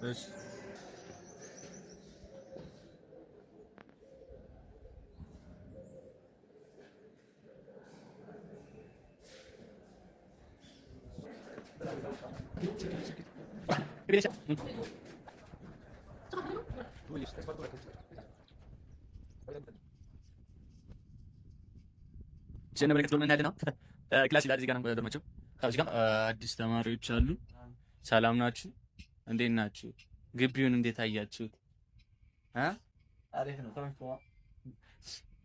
Yes. ጀነበ ለከት ዶርመንት ያለና ክላስ ይላል። እዚህ ጋር ነው ዶርማቸው። እዚህ ጋር አዲስ ተማሪዎች አሉ። ሰላም ናችሁ? እንዴት ናችሁ? ግቢውን እንዴት አያችሁት? አሪፍ ነው።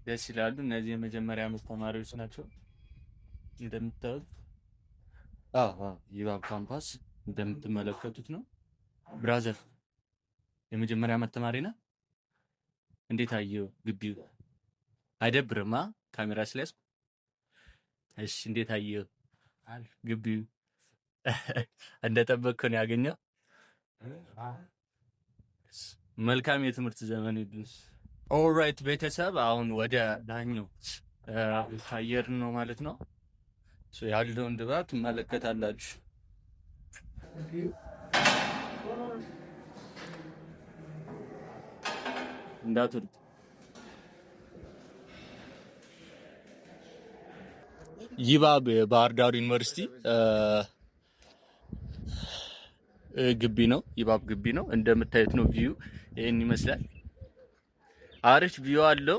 ደስ ይላሉ። እነዚህ የመጀመሪያ ዓመት ተማሪዎች ናቸው እንደምታዩት። ይባብ ካምፓስ እንደምትመለከቱት ነው። ብራዘር የመጀመሪያ ዓመት ተማሪ ነህ? እንዴት አየው ግቢው? አይደብርማ? ካሜራ ስለያዝኩ። እሺ እንዴት አየው ግቢው? እንደጠበቅከው ነው ያገኘው? መልካም የትምህርት ዘመን ይሁን። ኦልራይት ቤተሰብ፣ አሁን ወደ ዳኛው አየር ነው ማለት ነው። ያለውን ድባብ ትመለከታላችሁ። እንዳትወርድ። ይባብ ባህር ዳር ዩኒቨርሲቲ ግቢ ነው። ይባብ ግቢ ነው። እንደምታዩት ነው። ቪው ይሄን ይመስላል። አሪፍ ቪው አለው።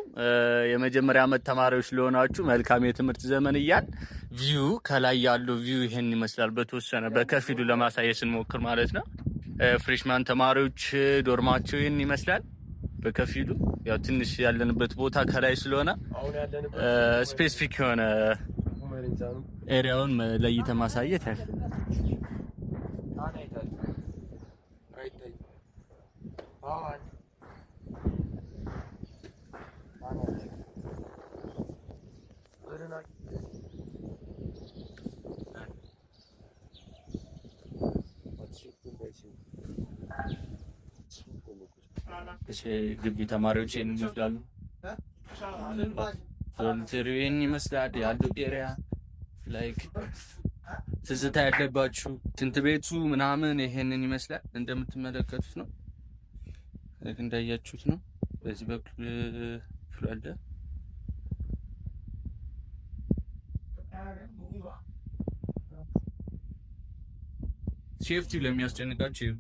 የመጀመሪያ ዓመት ተማሪዎች ለሆናችሁ መልካም የትምህርት ዘመን እያል ቪው ከላይ ያለው ቪው ይሄን ይመስላል። በተወሰነ በከፊሉ ለማሳየት ስንሞክር ማለት ነው። ፍሬሽማን ተማሪዎች ዶርማቸው ይሄን ይመስላል በከፊሉ። ያው ትንሽ ያለንበት ቦታ ከላይ ስለሆነ ስፔሲፊክ የሆነ ኤሪያውን ለይተን ማሳየት ግቢ ተማሪዎች ይመስላሉ። ቮለንተሪን ይመስላል ያለው ኤሪያ ላይክ ትዝታ ያለባችሁ ትንት ቤቱ ምናምን ይሄንን ይመስላል። እንደምትመለከቱት ነው። እንዳያችሁት ነው። በዚህ በኩል ፍላደ ሴፍቲ ለሚያስጨንቃችሁ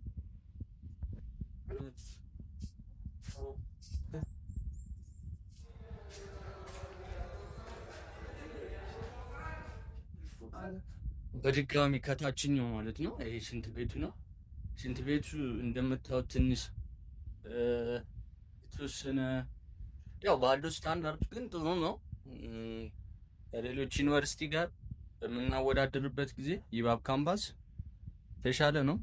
በድጋሚ ከታችኛው ማለት ነው። ይሄ ሽንት ቤቱ ነው። ሽንት ቤቱ እንደምታዩት ትንሽ የተወሰነ ያው ባለው ስታንዳርድ ግን ጥሩ ነው። ከሌሎች ዩኒቨርሲቲ ጋር በምናወዳደርበት ጊዜ ይባብ ካምፓስ የተሻለ ነው።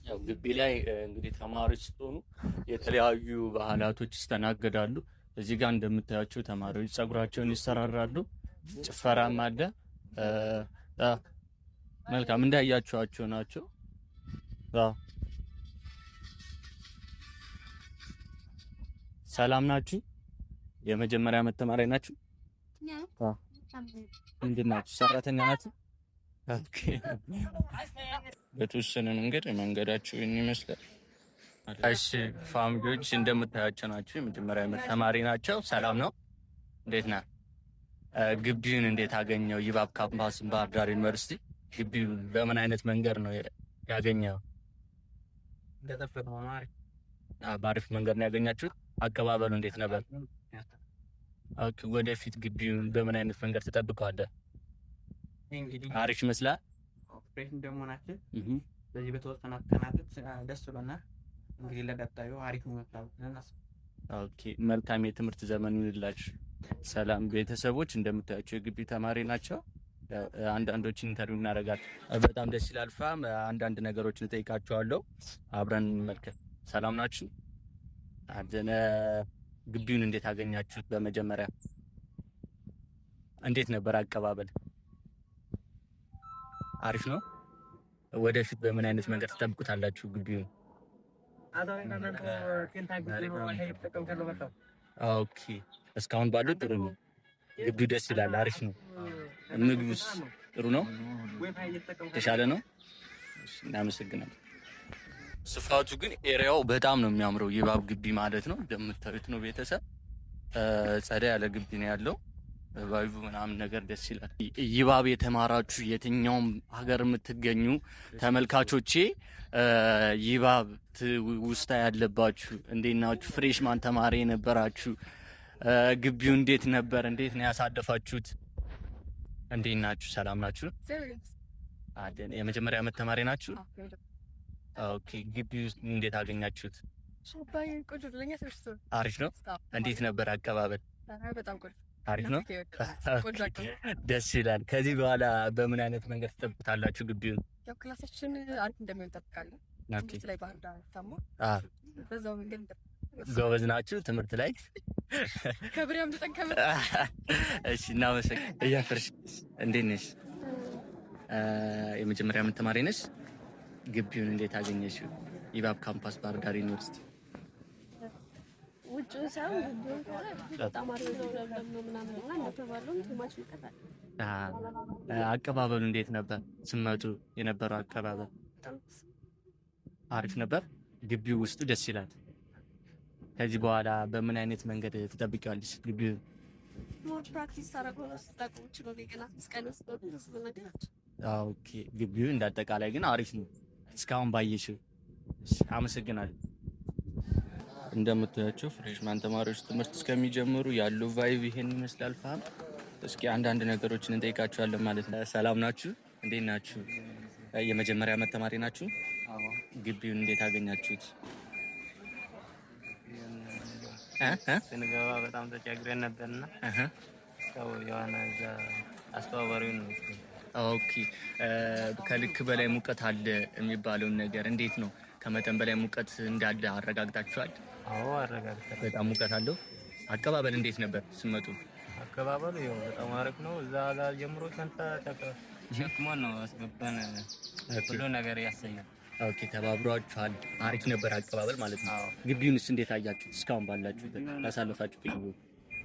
ያው ግቢ ላይ እንግዲህ ተማሪዎች ስትሆኑ የተለያዩ ባህላቶች ይስተናገዳሉ። እዚህ ጋር እንደምታያቸው ተማሪዎች ጸጉራቸውን ይሰራራሉ። ጭፈራም አለ። መልካም እንዳያችኋቸው ናቸው። ሰላም ናችሁ? የመጀመሪያ ዓመት ተማሪ ናችሁ? ምንድን ናችሁ? ሰራተኛ ናችሁ? ኦኬ። በተወሰነ መንገዳችሁ ይመስላል። እሺ ፋሚሊዎች እንደምታያቸው ናቸው። የመጀመሪያ ዓመት ተማሪ ናቸው። ሰላም ነው? እንዴት ነህ? ግቢውን እንዴት አገኘው? ይባብ ካምፓስ ባህር ዳር ዩኒቨርሲቲ ግቢው በምን አይነት መንገድ ነው ያገኘው? በአሪፍ መንገድ ነው ያገኛችሁት? አቀባበሉ እንዴት ነበር? ወደፊት ግቢውን በምን አይነት መንገድ ትጠብቀዋለህ? አሪፍ ይመስላል። ፍሬሽ እንደመሆናችን በዚህ በተወሰነ ቀናት ደስ ብሎናል። እንግዲህ ለቀጣዩ አሪፍ ነው ማለት ነው። ኦኬ መልካም የትምህርት ዘመን ይሁንላችሁ። ሰላም ቤተሰቦች፣ እንደምታዩቸው የግቢ ተማሪ ናቸው። አንዳንዶችን ኢንተርቪው እናደርጋለን። በጣም ደስ ይላል። ፋም አንዳንድ ነገሮችን እጠይቃቸዋለሁ። አብረን እንመልከት። ሰላም ናችሁ? አደነ ግቢውን እንዴት አገኛችሁት? በመጀመሪያ እንዴት ነበር አቀባበል? አሪፍ ነው። ወደፊት በምን አይነት መንገድ ትጠብቁታላችሁ ግቢውን? ኦኬ እስካሁን ባለው ጥሩ ነው። ግቢው ደስ ይላል። አሪፍ ነው። ምግቡስ ጥሩ ነው? የተሻለ ነው? እናመሰግናለን። ስፋቱ ግን ኤሪያው በጣም ነው የሚያምረው። ይባብ ግቢ ማለት ነው። እንደምታዩት ነው ቤተሰብ። ጸዳ ያለ ግቢ ነው ያለው። ቫይቡ ምናምን ነገር ደስ ይላል። ይባብ የተማራችሁ የትኛውም ሀገር የምትገኙ ተመልካቾቼ ይባብ ውስጥ ያለባችሁ እንዴት ናችሁ? ፍሬሽማን ተማሪ የነበራችሁ ግቢው እንዴት ነበር? እንዴት ነው ያሳደፋችሁት? እንዴት ናችሁ? ሰላም ናችሁ? የመጀመሪያ ዓመት ተማሪ ናችሁ? ኦኬ ግቢው እንዴት አገኛችሁት? አሪፍ ነው። እንዴት ነበር አቀባበል? አሪፍ ነው። ደስ ይላል። ከዚህ በኋላ በምን አይነት መንገድ ትጠብቁታላችሁ ግቢውን? ያው ክላሳችን አሪፍ እንደሚሆን እንጠብቃለን። ትምህርት ላይ ባህር ዳር ታሞ በዛው መንገድ ጎበዝ ናችሁ ትምህርት ላይ? ከብሪያም ተጠቀመ። እሺ እናመሰግናለን። እያፈርሽ እንዴት ነሽ? የመጀመሪያ ዓመት ተማሪ ነሽ? ግቢውን እንዴት አገኘሽው? ይባብ ካምፓስ ባህር ዳር ዩኒቨርሲቲ ውጭ ሳይሆን ግቢውን ከሆነ በጣም አሪፍ ነው። ለምለም ነው ምናምን እና እንደተባለው ትማች ይቀጣል። አቀባበሉ እንዴት ነበር? ስመጡ የነበረው አቀባበል አሪፍ ነበር። ግቢው ውስጡ ደስ ይላል። ከዚህ በኋላ በምን አይነት መንገድ ትጠብቂዋለሽ ግቢው? ሞር ፕራክቲስ ታደርገው ነው ስታቆች ነው ለገና እስከነ ኦኬ ግቢው እንዳጠቃላይ ግን አሪፍ ነው እስካሁን ባየሽው። አመሰግናለሁ። እንደምታያቸው ፍሬሽማን ተማሪዎች ትምህርት እስከሚጀምሩ ያለው ቫይብ ይሄን ይመስላል። ፋም እስኪ አንዳንድ ነገሮችን እንጠይቃቸዋለን ማለት ነው። ሰላም ናችሁ? እንዴት ናችሁ? የመጀመሪያ ዓመት ተማሪ ናችሁ? አዎ። ግቢውን እንዴት አገኛችሁት? ስንገባ በጣም ተቸግረን ነበርና ሰው የሆነ እዛ አስተባባሪውን ነው። ኦኬ ከልክ በላይ ሙቀት አለ የሚባለውን ነገር እንዴት ነው? ከመጠን በላይ ሙቀት እንዳለ አረጋግጣችኋል? አዎ አረጋግጠናል። በጣም ሙቀት አለው። አቀባበል እንዴት ነበር ስመጡ? አቀባበሉ ያው በጣም አሪፍ ነው። እዛ ጋር ጀምሮ ሸክሞን ነው አስገባን ሁሉ ነገር ያሰኛል። ኦኬ ተባብሯችኋል። አሪፍ ነበር አቀባበል ማለት ነው። ግቢውንስ እንዴት አያችሁት? እስካሁን ባላችሁ ያሳለፋችሁ ግቢ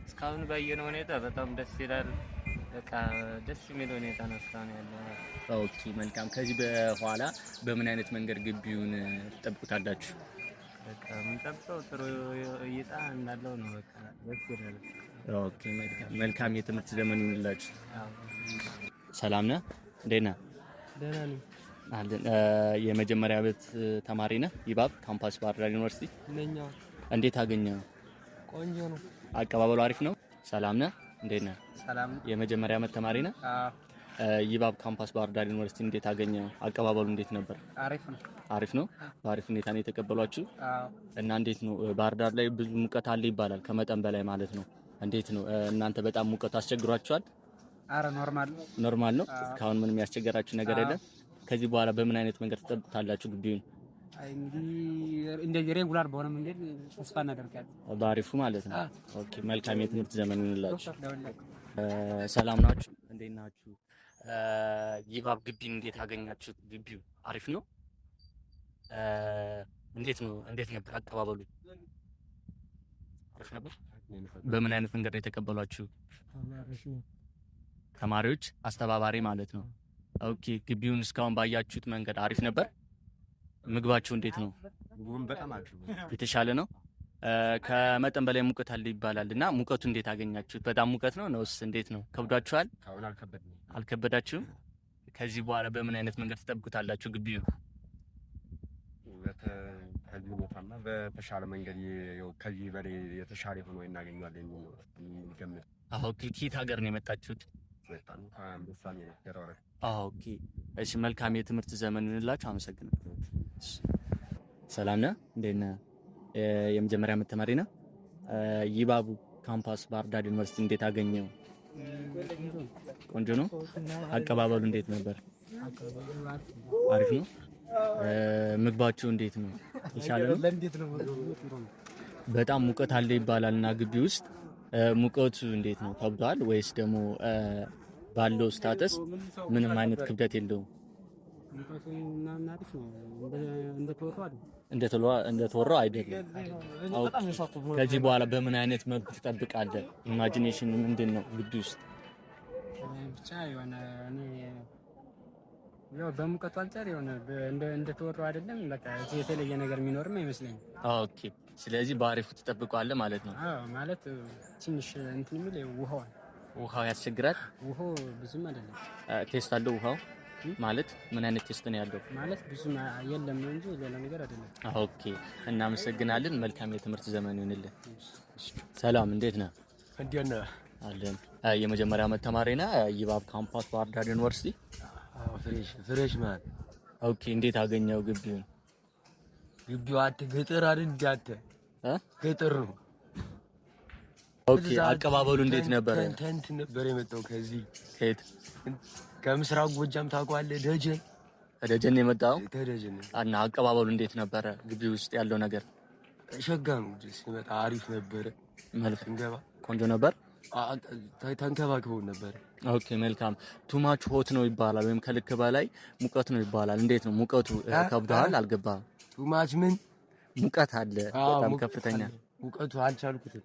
እስካሁን ባየነው ሁኔታ በጣም ደስ ይላል። በቃ ደስ የሚል ሁኔታ ነው እስካሁን ያለው። ኦኬ መልካም። ከዚህ በኋላ በምን አይነት መንገድ ግቢውን ትጠብቁታላችሁ? በቃ የምንጠብቀው ጥሩ እይታ እንዳለው ነው። በቃ ደስ ይላል። ኦኬ መልካም የትምህርት ዘመን ይሁንላችሁ። ሰላም ነህ? እንዴት ነህ? ደህና ነኝ። የመጀመሪያ ዓመት ተማሪ ነህ? ይባብ ካምፓስ ባህር ዳር ዩኒቨርሲቲ ነኝ። እንዴት አገኘኸው? ቆንጆ ነው። አቀባበሉ አሪፍ ነው? ሰላም ነህ? እንዴት ነህ? ሰላም። የመጀመሪያ ዓመት ተማሪ ነህ? አዎ። ይባብ ካምፓስ ባህር ዳር ዩኒቨርሲቲ እንዴት አገኘኸው? አቀባበሉ እንዴት ነበር? አሪፍ ነው። አሪፍ ነው። በአሪፍ ሁኔታ ነው የተቀበሏችሁ? አዎ። እና እንዴት ነው? ባህር ዳር ላይ ብዙ ሙቀት አለ ይባላል፣ ከመጠን በላይ ማለት ነው። እንዴት ነው እናንተ? በጣም ሙቀት አስቸግሯችኋል? አረ ኖርማል ነው። እስካሁን ምንም ያስቸገራችሁ ነገር የለም? ከዚህ በኋላ በምን አይነት መንገድ ትጠብቁታላችሁ ግቢውን? እንደዚህ ሬጉላር በሆነ መንገድ ተስፋ እናደርጋለን። በአሪፉ ማለት ነው። ኦኬ መልካም የትምህርት ዘመን ይሁንላችሁ። ሰላም ናችሁ? እንዴት ናችሁ? ይባብ ግቢን እንዴት አገኛችሁት? ግቢው አሪፍ ነው? እንዴት ነበር አቀባበሉ? አሪፍ ነበር። በምን አይነት መንገድ ነው የተቀበሏችሁ? ተማሪዎች አስተባባሪ ማለት ነው። ኦኬ ግቢውን እስካሁን ባያችሁት መንገድ አሪፍ ነበር? ምግባችሁ እንዴት ነው? በጣም አሪፍ ነው። የተሻለ ነው። ከመጠን በላይ ሙቀት አለ ይባላል እና ሙቀቱ እንዴት አገኛችሁት? በጣም ሙቀት ነው ነውስ እንዴት ነው? ከብዷችኋል? አልከበዳችሁም? ከዚህ በኋላ በምን አይነት መንገድ ትጠብቁታላችሁ ግቢው? ከዚህ ቦታማ በተሻለ መንገድ ከዚህ በላይ የተሻለ ሆኖ እናገኛለን የሚገምት። ኦኬ ከየት ሀገር ነው የመጣችሁት? ኦኬ እሺ መልካም የትምህርት ዘመን ይሁንላችሁ። አመሰግናለሁ። ሰላም ነህ? እንዴት ነህ? የመጀመሪያ ዓመት ተማሪ ነህ? ይባቡ ካምፓስ ባህር ዳር ዩኒቨርሲቲ እንዴት አገኘው? ቆንጆ ነው። አቀባበሉ እንዴት ነበር? አሪፍ ነው። ምግባችሁ እንዴት ነው? ይሻላል ነው? በጣም ሙቀት አለ ይባላልና ግቢ ውስጥ ሙቀቱ እንዴት ነው? ከብዷል ወይስ ደግሞ ባለው ስታተስ ምንም አይነት ክብደት የለውም? እንደተወራው አይደለም። ከዚህ በኋላ በምን አይነት መልኩ ትጠብቃለህ? ኢማጂኔሽን ምንድን ነው ግቢ ውስጥ? ብቻ የሆነ እኔ ያው በሙቀቱ አንፃር የሆነ እንደተወራው አይደለም። በቃ የተለየ ነገር የሚኖርም አይመስለኝም። ኦኬ። ስለዚህ በአሪፉ ትጠብቀዋለህ ማለት ነው? አዎ። ማለት ትንሽ እንትን የሚል ውሃው ያስቸግራል። ውሃው ብዙም አይደለም። ቴስት አለው ውሃው ማለት ምን አይነት ቴስት ነው ያለው? ማለት ብዙም የለም ነው እንጂ ሌላ ነገር አይደለም። ኦኬ። እናመሰግናለን። መልካም የትምህርት ዘመን ይሁንልህ። ሰላም፣ እንዴት ነህ? እንዴት ነህ? አለን። የመጀመሪያ ዓመት ተማሪ ነህ? ይባብ ካምፓስ ባህር ዳር ዩኒቨርሲቲ? አዎ። ፍሬሽ ማን። ኦኬ። እንዴት አገኘው ግቢውን? ግቢው ገጠር አይደል? ገጠር ነው። ኦኬ። አቀባበሉ እንዴት ነበረ? ተንት ነበር የመጣው ከዚህ ከየት? ከምስራቅ ጎጃም ታውቀዋለህ? ደጀን የመጣው ከደጀን። እና አቀባበሉ እንዴት ነበረ? ግቢ ውስጥ ያለው ነገር ሸጋ ነው። ሲመጣ አሪፍ ነበረ። መልካም እንገባ ቆንጆ ነበር። ተንከባክበው ነበር። ኦኬ መልካም። ቱማች ሆት ነው ይባላል ወይም ከልክ በላይ ሙቀት ነው ይባላል። እንዴት ነው ሙቀቱ? ከብዷል? አልገባህም? ቱማች ምን ሙቀት አለ? በጣም ከፍተኛ ሙቀቱ አልቻልኩትም።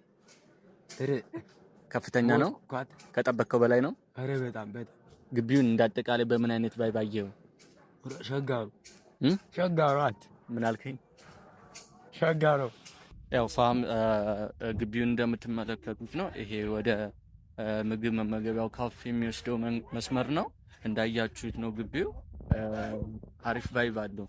ከፍተኛ ነው። ከጠበቅከው በላይ ነው። አረ በጣም ግቢውን እንዳጠቃላይ በምን አይነት ባየው? ሸጋ ነው። ምን አልከኝ? ሸጋ ነው። ያው ግቢውን እንደምትመለከቱት ነው። ይሄ ወደ ምግብ መመገቢያው ካፌ የሚወስደው መስመር ነው። እንዳያችሁት ነው። ግቢው አሪፍ ቫይብ አለው።